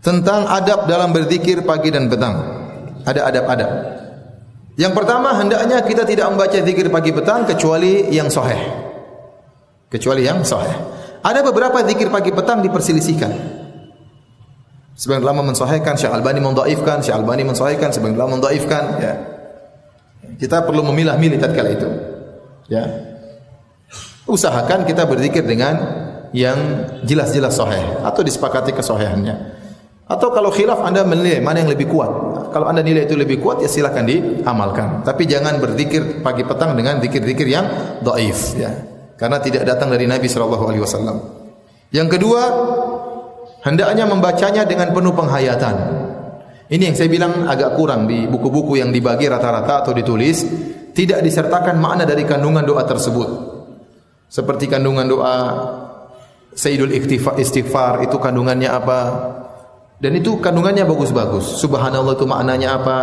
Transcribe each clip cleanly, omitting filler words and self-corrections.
tentang adab dalam berzikir pagi dan petang. Ada adab-adab. Yang pertama, hendaknya kita tidak membaca zikir pagi petang kecuali yang sahih. Kecuali yang sahih. Ada beberapa zikir pagi petang diperselisihkan. Sebagian ulama mensahihkan, Syekh Albani mendhaifkan, Syekh Albani mensahihkan, sebagian ulama mendhaifkan, ya. Kita perlu memilah-milih tatkala itu. Ya. Usahakan kita berzikir dengan yang jelas-jelas sahih atau disepakati kesahihannya. Atau kalau khilaf Anda menilai mana yang lebih kuat. Kalau Anda nilai itu lebih kuat, ya silakan diamalkan. Tapi jangan berzikir pagi petang dengan zikir-zikir yang dhaif, ya. Karena tidak datang dari Nabi sallallahu alaihi wasallam. Yang kedua, hendaknya membacanya dengan penuh penghayatan. Ini yang saya bilang agak kurang di buku-buku yang dibagi rata-rata atau ditulis, tidak disertakan makna dari kandungan doa tersebut. Seperti kandungan doa Sayyidul Istighfar, itu kandungannya apa? Dan itu kandungannya bagus-bagus. Subhanallah itu maknanya apa?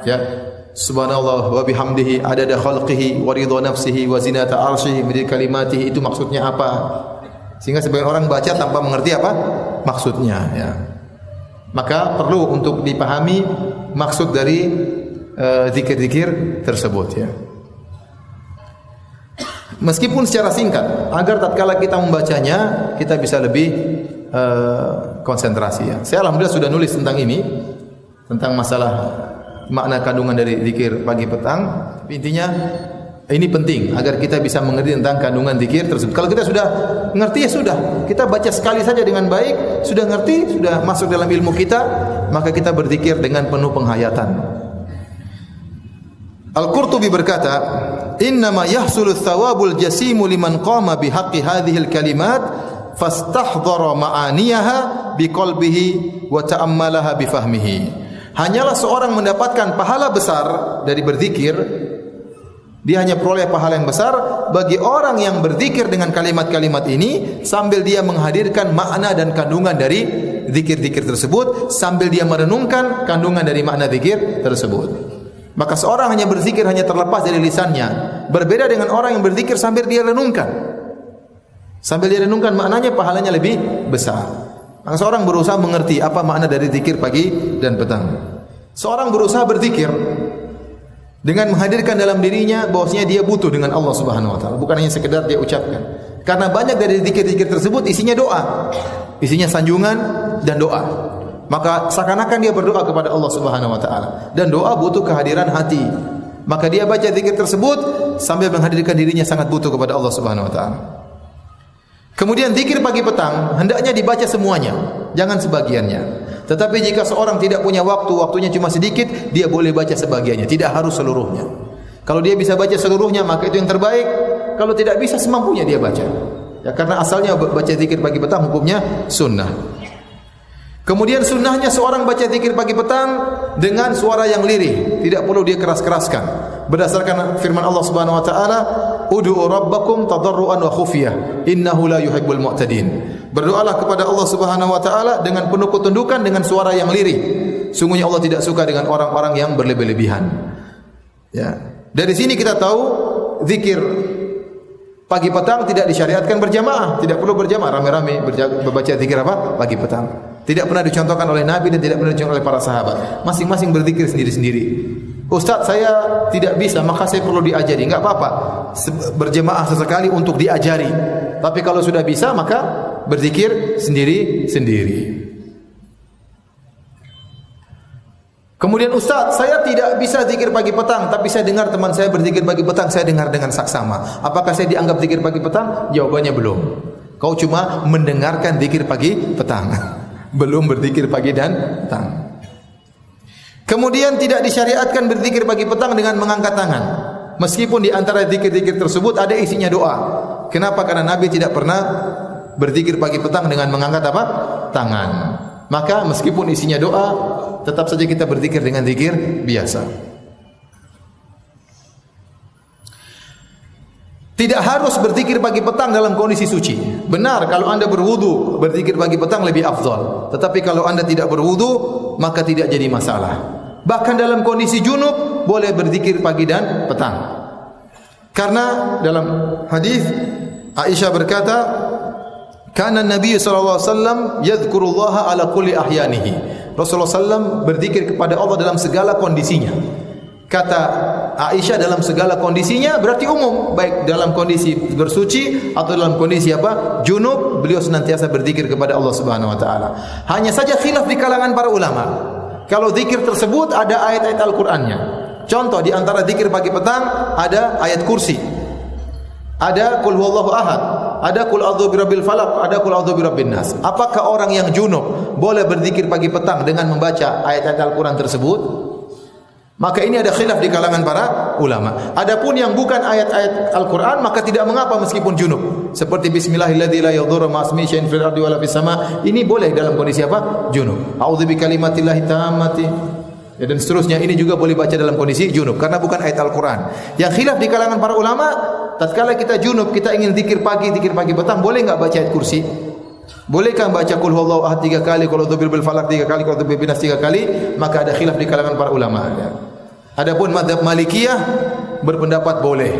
Ya. Subhanallah wa bihamdihi adada khalqihi wa ridha nafsihi wa zinata arsyihi min kalimatihi, itu maksudnya apa? Sehingga sebagian orang baca tanpa mengerti apa maksudnya, ya. Maka perlu untuk dipahami maksud dari zikir-zikir tersebut, ya. Meskipun secara singkat, agar tatkala kita membacanya kita bisa lebih konsentrasi, ya. Saya alhamdulillah sudah nulis tentang ini, tentang masalah makna kandungan dari zikir pagi petang. Intinya ini penting agar kita bisa mengerti tentang kandungan zikir tersebut. Kalau kita sudah mengerti, ya sudah, kita baca sekali saja dengan baik, sudah ngerti, sudah masuk dalam ilmu kita, maka kita berzikir dengan penuh penghayatan. Al-Qurtubi berkata, "Innama yahsulu thawabul jasimu liman qama bihaqqi hadhil kalimat fastahdhara ma'aniyaha biqalbihi wa ta'ammalaha bifahmihi." Hanyalah seorang mendapatkan pahala besar dari berzikir, dia hanya peroleh pahala yang besar bagi orang yang berzikir dengan kalimat-kalimat ini sambil dia menghadirkan makna dan kandungan dari zikir-zikir tersebut, sambil dia merenungkan kandungan dari makna zikir tersebut. Maka seorang hanya berzikir hanya terlepas dari lisannya, berbeda dengan orang yang berzikir sambil dia renungkan. Sambil dia renungkan maknanya, pahalanya lebih besar. Maka seorang berusaha mengerti apa makna dari zikir pagi dan petang. Seorang berusaha berzikir dengan menghadirkan dalam dirinya bahwasanya dia butuh dengan Allah Subhanahu wa taala, bukan hanya sekedar dia ucapkan. Karena banyak dari zikir-zikir tersebut isinya doa, isinya sanjungan dan doa. Maka seakan-akan dia berdoa kepada Allah Subhanahu wa taala, dan doa butuh kehadiran hati. Maka dia baca zikir tersebut sambil menghadirkan dirinya sangat butuh kepada Allah Subhanahu wa taala. Kemudian zikir pagi petang hendaknya dibaca semuanya, jangan sebagiannya. Tetapi jika seorang tidak punya waktu, waktunya cuma sedikit, dia boleh baca sebagiannya, tidak harus seluruhnya. Kalau dia bisa baca seluruhnya, maka itu yang terbaik. Kalau tidak bisa, semampunya dia baca. Ya, karena asalnya baca zikir pagi petang hukumnya sunnah. Kemudian sunnahnya seorang baca zikir pagi petang dengan suara yang lirih, tidak perlu dia keras-keraskan. Berdasarkan firman Allah Subhanahu wa taala, "Ud'u rabbakum tadarruan wa khufyah, innahu la yuhibbul mu'tadin." Berdoalah kepada Allah Subhanahu wa taala dengan penuh ketundukan dengan suara yang lirih. Sungguhnya Allah tidak suka dengan orang-orang yang berlebih-lebihan. Ya. Dari sini kita tahu zikir pagi petang tidak disyariatkan berjamaah, tidak perlu berjamaah rame-rame membaca zikir apa? Pagi petang. Tidak pernah dicontohkan oleh Nabi dan tidak pernah dicontohkan oleh para sahabat. Masing-masing berzikir sendiri-sendiri. Ustaz, saya tidak bisa, maka saya perlu diajari. Enggak apa-apa. Berjemaah sesekali untuk diajari. Tapi kalau sudah bisa, maka berzikir sendiri-sendiri. Kemudian, Ustaz, saya tidak bisa zikir pagi petang, tapi saya dengar teman saya berzikir pagi petang, saya dengar dengan saksama. Apakah saya dianggap zikir pagi petang? Jawabannya belum. Kau cuma mendengarkan zikir pagi petang. Belum berzikir pagi dan petang. Kemudian tidak disyariatkan berzikir pagi petang dengan mengangkat tangan. Meskipun di antara zikir-zikir tersebut ada isinya doa. Kenapa? Karena Nabi tidak pernah berzikir pagi petang dengan mengangkat apa? Tangan. Maka meskipun isinya doa, tetap saja kita berzikir dengan zikir biasa. Tidak harus berzikir pagi petang dalam kondisi suci. Benar kalau Anda berwudu, berzikir pagi petang lebih afdal. Tetapi kalau Anda tidak berwudu, maka tidak jadi masalah. Bahkan dalam kondisi junub boleh berzikir pagi dan petang. Karena dalam hadis Aisyah berkata, Kana Nabi sallallahu alaihi wasallam yadhkurullaha ala kulli ahyanihi. Rasulullah sallam berzikir kepada Allah dalam segala kondisinya. Kata Aisyah dalam segala kondisinya berarti umum, baik dalam kondisi bersuci atau dalam kondisi apa? Junub, beliau senantiasa berzikir kepada Allah Subhanahu wa taala. Hanya saja khilaf di kalangan para ulama. Kalau zikir tersebut ada ayat-ayat Al-Qur'annya. Contoh di antara zikir pagi petang ada ayat kursi. Ada qul huwallahu ahad, ada qul a'udzu birabbil falaq, ada qul a'udzu birabbin nas. Apakah orang yang junub boleh berzikir pagi petang dengan membaca ayat-ayat Al-Qur'an tersebut? Maka ini ada khilaf di kalangan para ulama. Adapun yang bukan ayat-ayat Al-Qur'an maka tidak mengapa meskipun junub. Seperti bismillahilladzi la yadhurru ma'asmihi syai'un fil ardi wala fis sama'. Ini boleh dalam kondisi apa? Junub. A'udzu bikalimatillahi tammati. Ya, dan seterusnya ini juga boleh baca dalam kondisi junub karena bukan ayat Al-Qur'an. Yang khilaf di kalangan para ulama, tatkala kita junub, kita ingin zikir pagi petang, boleh enggak baca ayat kursi? Bolehkah baca qul huwallahu ahad 3 kali, qul a'udzu birabbil falaq 3 kali, qul a'udzu birabbin nas 3 kali? Maka ada khilaf di kalangan para ulama. Adapun mazhab Malikiyah berpendapat boleh.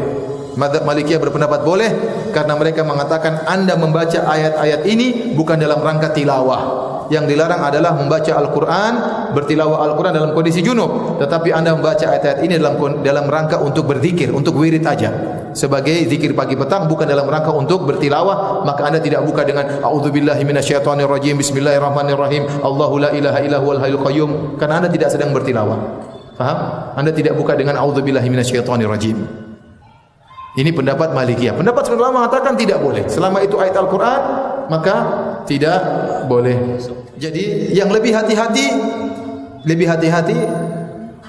Mazhab Malikiyah berpendapat boleh karena mereka mengatakan Anda membaca ayat-ayat ini bukan dalam rangka tilawah. Yang dilarang adalah membaca Al-Quran, bertilawah Al-Quran dalam kondisi junub. Tetapi Anda membaca ayat-ayat ini dalam rangka untuk berzikir, untuk wirid aja. Sebagai zikir pagi petang, bukan dalam rangka untuk bertilawah. Maka Anda tidak buka dengan A'udzubillahi minasyaitonirrajim, Bismillahirrahmanirrahim, Allahu la ilaha illa huwal hayyul qayyum. Karena Anda tidak sedang bertilawah. Faham? Anda tidak buka dengan A'udzubillahi minasyaitonirrajim. Ini pendapat Malikiyah. Pendapat ulama mengatakan tidak boleh. Selama itu ayat Al-Quran, maka tidak boleh. Jadi yang lebih hati-hati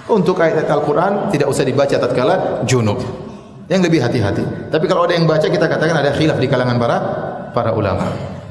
untuk ayat Al-Quran tidak usah dibaca tatkala junub. Yang lebih hati-hati. Tapi kalau ada yang baca, kita katakan ada khilaf di kalangan para ulama.